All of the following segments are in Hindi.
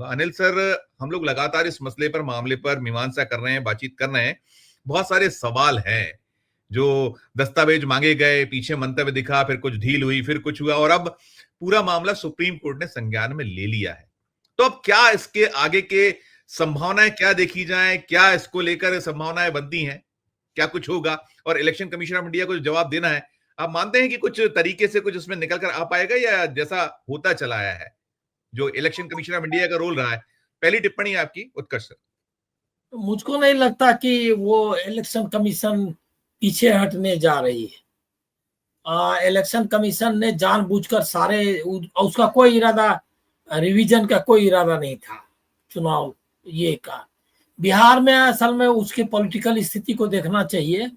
अनिल सर, हम लोग लगातार इस मसले पर, मामले पर मीमांसा कर रहे हैं, बातचीत कर रहे हैं। बहुत सारे सवाल हैं। जो दस्तावेज मांगे गए, पीछे मंतव्य दिखा, फिर कुछ ढील हुई, फिर कुछ हुआ, और अब पूरा मामला सुप्रीम कोर्ट ने संज्ञान में ले लिया है। तो अब क्या इसके आगे के संभावनाएं क्या देखी जाएं? क्या इसको लेकर संभावनाएं बनती हैं? क्या कुछ होगा? और इलेक्शन कमीशन ऑफ इंडिया को जवाब देना है। आप मानते हैं कि कुछ तरीके से कुछ उसमें निकल कर आ पाएगा, या जैसा होता चला आया है जो इलेक्शन कमीशन ऑफ इंडिया का रोल रहा है? पहली टिप्पणी आपकी, उत्कर्ष सर। मुझको नहीं लगता कि वो इलेक्शन कमीशन पीछे हटने जा रही है। इलेक्शन कमीशन ने जानबूझकर उसका कोई इरादा, रिवीजन का कोई इरादा नहीं था चुनाव ये का। बिहार में असल में उसकी पॉलिटिकल स्थिति को देखना चाहिए।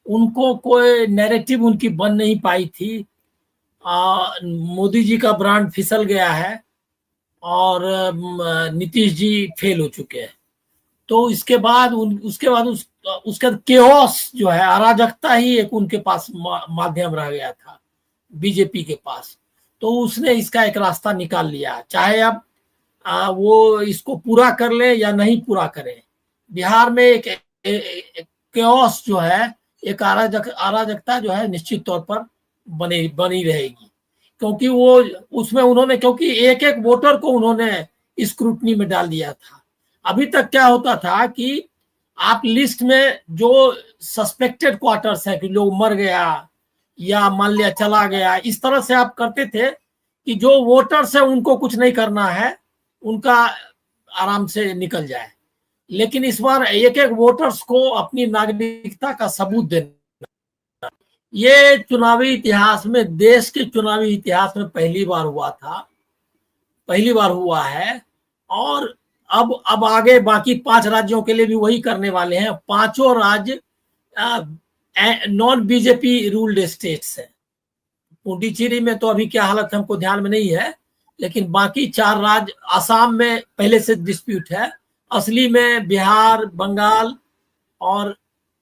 उनको कोई नैरेटिव उनकी बन नहीं पाई थी। मोदी जी का ब्रांड फिसल गया है और नीतीश जी फेल हो चुके हैं। तो उसके बाद उसका केओस जो है, अराजकता ही एक उनके पास माध्यम रह गया था बीजेपी के पास। तो उसने इसका एक रास्ता निकाल लिया, चाहे अब वो इसको पूरा कर ले या नहीं पूरा करे। बिहार में एक केओस जो है, एक अराजकता जो है निश्चित तौर पर बनी रहेगी। क्योंकि वो उसमें उन्होंने, क्योंकि एक एक वोटर को उन्होंने स्क्रूटनी में डाल दिया था। अभी तक क्या होता था कि आप लिस्ट में जो सस्पेक्टेड क्वार्टर्स है कि लोग मर गया या मान लिया चला गया, इस तरह से आप करते थे कि जो वोटर्स है उनको कुछ नहीं करना है, उनका आराम से निकल जाए। लेकिन इस बार एक एक वोटर्स को अपनी नागरिकता का सबूत देना, ये चुनावी इतिहास में, देश के चुनावी इतिहास में पहली बार हुआ है। और अब आगे बाकी 5 राज्यों के लिए भी वही करने वाले हैं। 5 राज्य नॉन बीजेपी रूल्ड स्टेट्स है। पुडुचेरी में तो अभी क्या हालत हमको ध्यान में नहीं है, लेकिन बाकी 4 राज्य, असम में पहले से डिस्प्यूट है, असली में बिहार, बंगाल और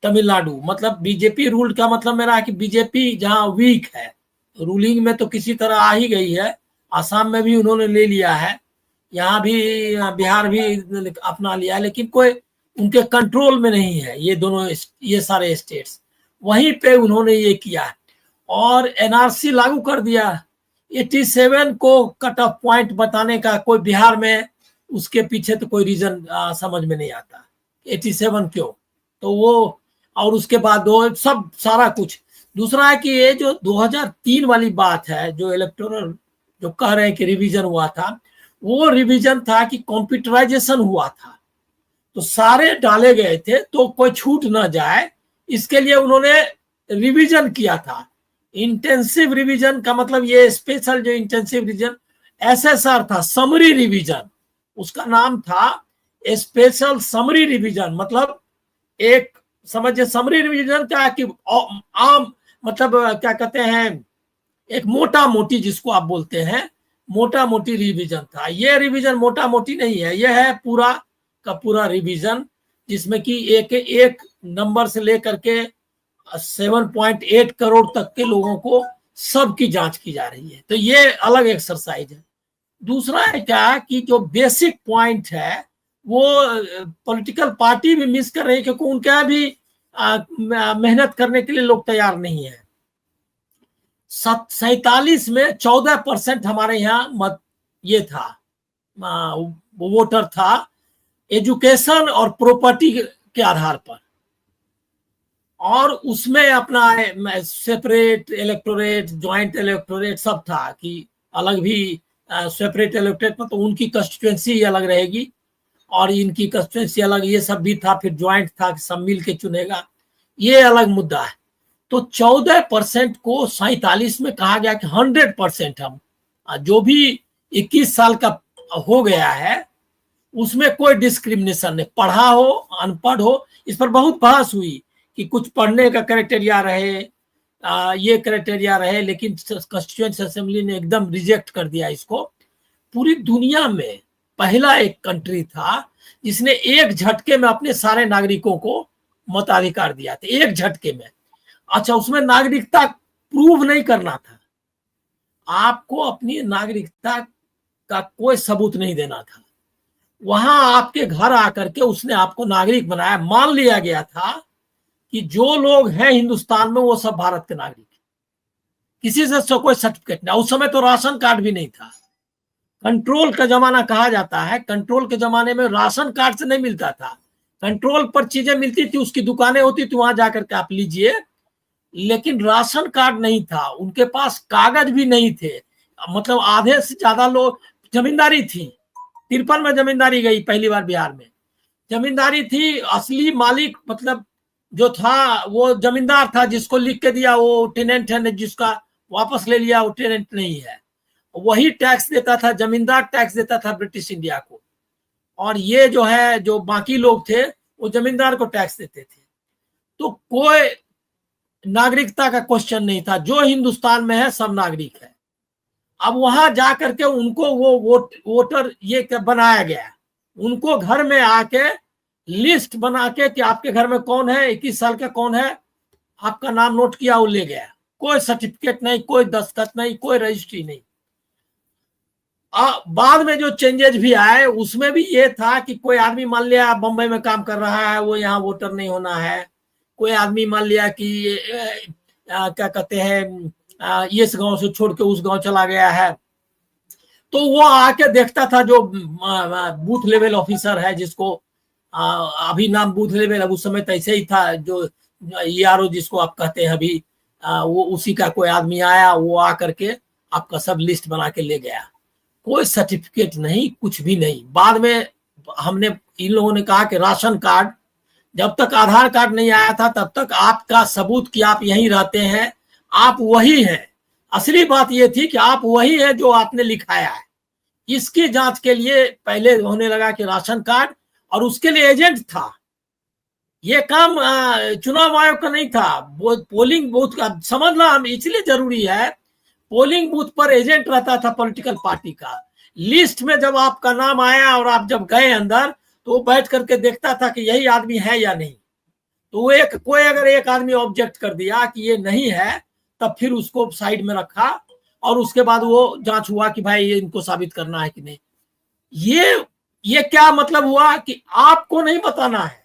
तमिलनाडु। मतलब बीजेपी रूल्ड का मतलब मेरा है कि बीजेपी जहां वीक है, रूलिंग में तो किसी तरह आ ही गई है। असम में भी उन्होंने ले लिया है, यहाँ भी बिहार भी अपना लिया, लेकिन कोई उनके कंट्रोल में नहीं है ये सारे स्टेट्स। वहीं पे उन्होंने ये किया और एनआरसी लागू कर दिया। 87 को कट ऑफ पॉइंट बताने का कोई बिहार में उसके पीछे तो कोई रीजन समझ में नहीं आता। 87 क्यों? तो वो, और उसके बाद वो सब सारा कुछ। दूसरा है कि ये जो 2003 वाली बात है, जो इलेक्टोरल जो कह रहे हैं कि रिवीजन हुआ था, वो रिवीजन था कि कंप्यूटराइजेशन हुआ था, तो सारे डाले गए थे तो कोई छूट ना जाए, इसके लिए उन्होंने रिवीजन किया था। इंटेंसिव रिवीजन का मतलब ये स्पेशल जो इंटेंसिव रिवीजन एसएसआर था, समरी रिवीजन उसका नाम था, स्पेशल समरी रिवीजन। मतलब एक समझिए समरी रिवीजन क्या कि आम मतलब क्या कहते हैं, एक मोटा मोटी जिसको आप बोलते हैं मोटा मोटी रिवीजन था। ये रिवीजन मोटा मोटी नहीं है, यह है पूरा का पूरा रिवीजन, जिसमें कि एक नंबर से लेकर के 7.8 करोड़ तक के लोगों को सबकी जांच की जा रही है। तो ये अलग एक्सरसाइज है। दूसरा है क्या कि जो बेसिक पॉइंट है वो पॉलिटिकल पार्टी भी मिस कर रही है, क्योंकि उनका भी मेहनत करने के लिए लोग तैयार नहीं है। 47 में 14% हमारे यहाँ मत ये था, वोटर था एजुकेशन और प्रॉपर्टी के आधार पर, और उसमें अपना सेपरेट इलेक्टोरेट, ज्वाइंट इलेक्टोरेट सब था कि अलग भी सेपरेट इलेक्टोरेट में तो उनकी कंस्टिट्यूएंसी अलग रहेगी और इनकी कंस्टिट्यूएंसी अलग, ये सब भी था। फिर ज्वाइंट था कि सब मिल के चुनेगा, ये अलग मुद्दा है। तो 14% को 47 में कहा गया कि 100% हम जो भी 21 साल का हो गया है उसमें कोई डिस्क्रिमिनेशन नहीं, पढ़ा हो अनपढ़ हो। इस पर बहुत बहस हुई कि कुछ पढ़ने का क्राइटेरिया रहे, ये क्राइटेरिया रहे, लेकिन कॉन्स्टिट्यूएंट असेंबली ने एकदम रिजेक्ट कर दिया इसको। पूरी दुनिया में पहला एक कंट्री था जिसने एक झटके में अपने सारे नागरिकों को मताधिकार दिया था, एक झटके में। अच्छा, उसमें नागरिकता प्रूव नहीं करना था, आपको अपनी नागरिकता का कोई सबूत नहीं देना था। वहां आपके घर आकर के उसने आपको नागरिक बनाया। मान लिया गया था कि जो लोग हैं हिंदुस्तान में वो सब भारत के नागरिक हैं, किसी से कोई सर्टिफिकेट नहीं। उस समय तो राशन कार्ड भी नहीं था, कंट्रोल का जमाना कहा जाता है। कंट्रोल के जमाने में राशन कार्ड से नहीं मिलता था, कंट्रोल पर चीजें मिलती थी, उसकी दुकानें होती थी, वहां जाकर के आप लीजिए, लेकिन राशन कार्ड नहीं था। उनके पास कागज भी नहीं थे, मतलब आधे से ज्यादा लोग, जमींदारी थी। 53 में जमींदारी गई पहली बार बिहार में, जमींदारी थी। असली मालिक मतलब जो था वो जमींदार था, जिसको लिख के दिया वो टेनेंट है, जिसका वापस ले लिया वो टेनेंट नहीं है। वही टैक्स देता था, जमींदार टैक्स देता था ब्रिटिश इंडिया को, और ये जो है जो बाकी लोग थे वो जमींदार को टैक्स देते थे। तो कोई नागरिकता का क्वेश्चन नहीं था, जो हिंदुस्तान में है सब नागरिक है। अब वहां जाकर के उनको वो वोटर ये बनाया गया, उनको घर में आके लिस्ट बना के कि आपके घर में कौन है, 21 साल का कौन है, आपका नाम नोट किया, वो ले गया। कोई सर्टिफिकेट नहीं, कोई दस्तखत नहीं, कोई रजिस्ट्री नहीं। बाद में जो चेंजेस भी आए उसमें भी ये था कि कोई आदमी मान लिया बंबई में काम कर रहा है, वो यहाँ वोटर नहीं होना है। कोई आदमी मान लिया कि क्या कहते हैं इस गांव से छोड़ के उस गांव चला गया है, तो वो आके देखता था, जो बूथ लेवल ऑफिसर है, जिसको अभी नाम बूथ लेवल, उस समय तो ऐसे ही था, जो ERO जिसको आप कहते हैं अभी, वो उसी का कोई आदमी आया, वो आकर के आपका सब लिस्ट बना के ले गया। कोई सर्टिफिकेट नहीं, कुछ भी नहीं। बाद में हमने इन लोगों ने कहा कि राशन कार्ड, जब तक आधार कार्ड नहीं आया था तब तक आपका सबूत कि आप यहीं रहते हैं, आप वही हैं। असली बात यह थी कि आप वही हैं जो आपने लिखाया है। इसकी जांच के लिए पहले होने लगा कि राशन कार्ड, और उसके लिए एजेंट था। ये काम चुनाव आयोग का नहीं था, वो पोलिंग बूथ का। समझना हम इसलिए जरूरी है, पोलिंग बूथ पर एजेंट रहता था पॉलिटिकल पार्टी का। लिस्ट में जब आपका नाम आया और आप जब गए अंदर, तो वो बैठ करके देखता था कि यही आदमी है या नहीं। तो वो कोई अगर एक आदमी ऑब्जेक्ट कर दिया कि ये नहीं है, तब फिर उसको साइड में रखा, और उसके बाद वो जांच हुआ कि भाई ये इनको साबित करना है कि नहीं। ये क्या मतलब हुआ कि आपको नहीं बताना है,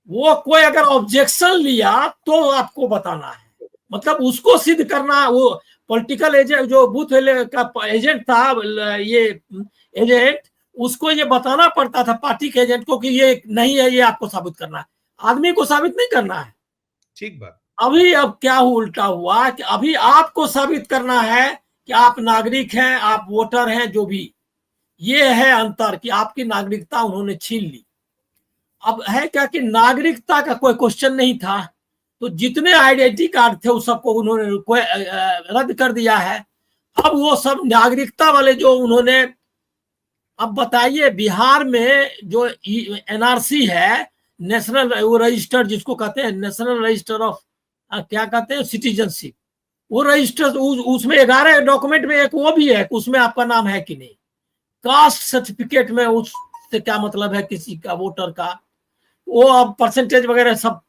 वो कोई अगर ऑब्जेक्शन लिया तो आपको बताना है, मतलब उसको सिद्ध करना। वो पॉलिटिकल एजेंट जो बूथ का एजेंट था, ये एजेंट, उसको ये बताना पड़ता था पार्टी के एजेंट को कि ये नहीं है, ये आपको साबित करना है, आदमी को साबित नहीं करना है। ठीक बात। अभी अब क्या उल्टा हुआ कि अभी आपको साबित करना है कि आप नागरिक हैं, आप वोटर हैं, जो भी। ये है अंतर कि आपकी नागरिकता उन्होंने छीन ली। अब है क्या कि नागरिकता का कोई क्वेश्चन नहीं था, तो जितने आइडेंटिटी कार्ड थे उस सबको उन्होंने रद्द कर दिया है। अब वो सब नागरिकता वाले जो उन्होंने, अब बताइए बिहार में जो NRC है, नेशनल वो रजिस्टर जिसको कहते हैं, नेशनल रजिस्टर ऑफ क्या कहते हैं, सिटीजनशिप, वो रजिस्टर, उसमें 11 डॉक्यूमेंट में एक वो भी है, उसमें आपका नाम है कि नहीं। कास्ट सर्टिफिकेट में उससे क्या मतलब है किसी का वोटर का, वो अब परसेंटेज वगैरह सब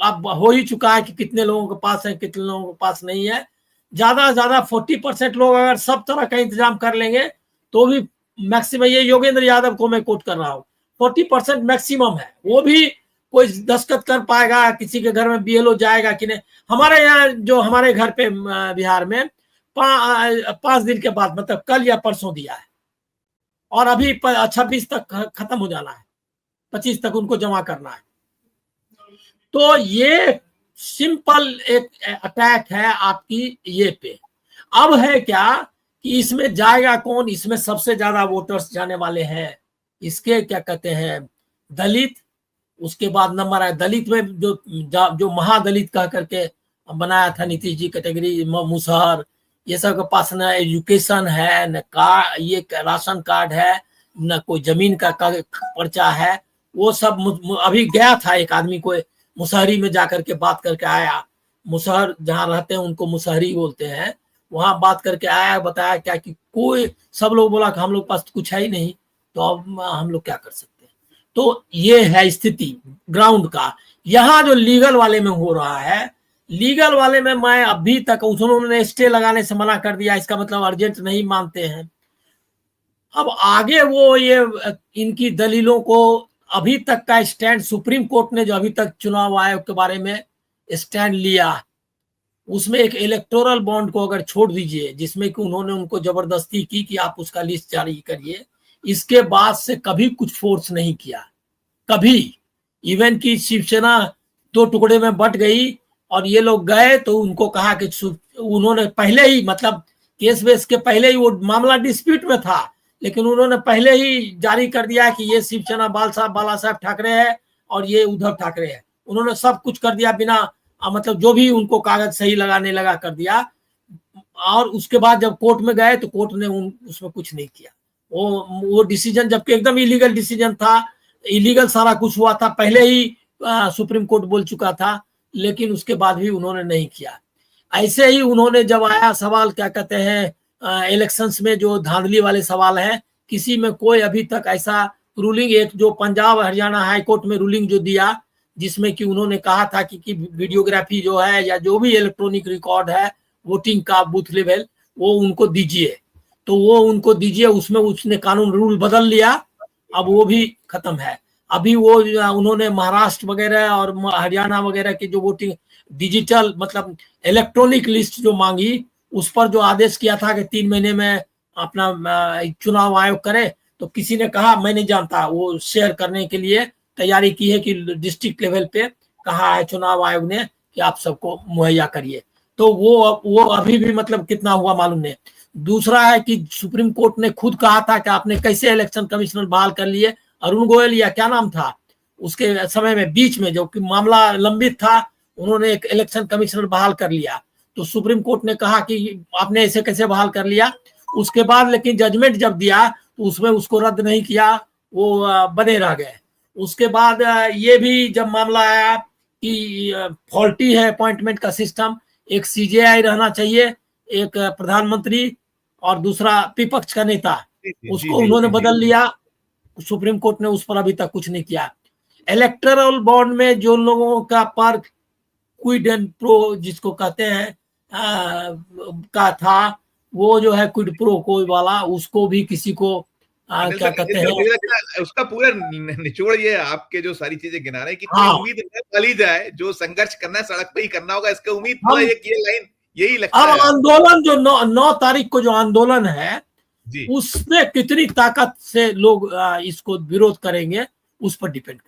अब हो ही चुका है कि कितने लोगों के पास है, कितने लोगों के पास नहीं है। ज्यादा से ज्यादा 40% लोग अगर सब तरह का इंतजाम कर लेंगे तो भी मैक्सिमम, ये योगेंद्र यादव को मैं कोट कर रहा हूँ, 40% मैक्सिमम है। वो भी कोई दस्तखत कर पाएगा, किसी के घर में BLO जाएगा कि नहीं। हमारे यहाँ जो हमारे घर पे बिहार में 5 दिन के बाद, मतलब कल या परसों दिया है, और अभी 26 तक खत्म हो जाना है, 25 तक उनको जमा करना है। तो ये सिंपल एक अटैक है आपकी ये पे। अब है क्या कि इसमें जाएगा कौन, इसमें सबसे ज्यादा वोटर्स जाने वाले हैं इसके क्या कहते हैं, दलित। उसके बाद नंबर है दलित में जो महादलित कह करके बनाया था नीतीश जी कैटेगरी, मुसहर, ये सब के पास न एजुकेशन है, न ये राशन कार्ड है, न कोई जमीन का पर्चा है। वो सब अभी गया था एक आदमी को मुसहरी में जाकर के बात करके आया, मुसहर जहाँ रहते हैं उनको मुसहरी बोलते हैं, वहां बात करके आया, बताया क्या कि कोई, सब लोग बोला कि हम लोग पास कुछ है ही नहीं, तो अब हम लोग क्या कर सकते हैं। तो ये है स्थिति ग्राउंड का। यहाँ जो लीगल वाले में हो रहा है, लीगल वाले में मैं अभी तक, उन्होंने स्टे लगाने से मना कर दिया, इसका मतलब अर्जेंट नहीं मानते हैं। अब आगे वो ये इनकी दलीलों को, अभी तक का स्टैंड सुप्रीम कोर्ट ने जो अभी तक चुनाव आयोग के बारे में स्टैंड लिया, उसमें एक इलेक्टोरल बॉन्ड को अगर छोड़ दीजिए, जिसमें कि उन्होंने उनको जबरदस्ती की कि आप उसका लिस्ट जारी करिए, इसके बाद से कभी कुछ फोर्स नहीं किया, कभी। इवन की शिवसेना 2 टुकड़े में बट गई और ये लोग गए तो उनको कहा कि उन्होंने पहले ही, मतलब केस वेस के पहले ही, वो मामला डिस्प्यूट में था, लेकिन उन्होंने पहले ही जारी कर दिया कि ये शिवसेना बाला साहब ठाकरे है और ये उद्धव ठाकरे है। उन्होंने सब कुछ कर दिया बिना, मतलब जो भी उनको कागज सही लगाने लगा कर दिया। और उसके बाद जब कोर्ट में गए तो कोर्ट ने उसमें कुछ नहीं किया। वो डिसीजन जबकि एकदम इलीगल डिसीजन था, इलीगल सारा कुछ हुआ था, पहले ही सुप्रीम कोर्ट बोल चुका था, लेकिन उसके बाद भी उन्होंने नहीं किया। ऐसे ही उन्होंने जब आया सवाल, क्या कहते हैं, इलेक्शंस में जो धांधली वाले सवाल है, किसी में कोई अभी तक ऐसा रूलिंग, एक जो पंजाब हरियाणा हाई कोर्ट में रूलिंग जो दिया, जिसमें कि उन्होंने कहा था कि वीडियोग्राफी जो है या जो भी इलेक्ट्रॉनिक रिकॉर्ड है वोटिंग का बूथ लेवल, वो उनको दीजिए, तो वो उनको दीजिए, उसमें उसने कानून रूल बदल लिया, अब वो भी खत्म है। अभी वो उन्होंने महाराष्ट्र वगैरह और हरियाणा वगैरह की जो वोटिंग डिजिटल, मतलब इलेक्ट्रॉनिक लिस्ट जो मांगी, उस पर जो आदेश किया था कि 3 महीने में अपना चुनाव आयोग करे, तो किसी ने कहा, मैं नहीं जानता, वो शेयर करने के लिए तैयारी की है कि डिस्ट्रिक्ट लेवल पे कहा है चुनाव आयोग ने कि आप सबको मुहैया करिए। तो वो अभी भी मतलब कितना हुआ मालूम नहीं। दूसरा है कि सुप्रीम कोर्ट ने खुद कहा था कि आपने कैसे इलेक्शन कमिश्नर बहाल कर लिए, अरुण गोयल या क्या नाम था, उसके समय में बीच में जो कि मामला लंबित था, उन्होंने एक इलेक्शन कमिश्नर बहाल कर लिया। तो सुप्रीम कोर्ट ने कहा कि आपने ऐसे कैसे बहाल कर लिया। उसके बाद लेकिन जजमेंट जब दिया तो उसमें उसको रद्द नहीं किया, वो बने रह गए। उसके बाद ये भी जब मामला आया कि फॉल्टी है अपॉइंटमेंट का सिस्टम, एक सीजेआई रहना चाहिए, एक प्रधानमंत्री और दूसरा विपक्ष का नेता, उसको उन्होंने बदल लिया। सुप्रीम कोर्ट ने उस पर अभी तक कुछ नहीं किया। इलेक्टोरल बॉन्ड में जो लोगों का पर क्विड एंड प्रो जिसको कहते हैं का था, वो जो है क्विड प्रो कोई वाला, उसको भी किसी को क्या कहते हैं, उसका पूरा निचोड़ ये आपके जो सारी चीजें गिना रहे हैं कि उम्मीद वाली जाए, जो संघर्ष करना है सड़क पे ही करना होगा, इसका उम्मीद ये लाइन यही लगता है। अब आंदोलन जो 9 तारीख को जो आंदोलन है, उसमें कितनी ताकत से लोग इसको विरोध करेंगे, उस पर डिपेंड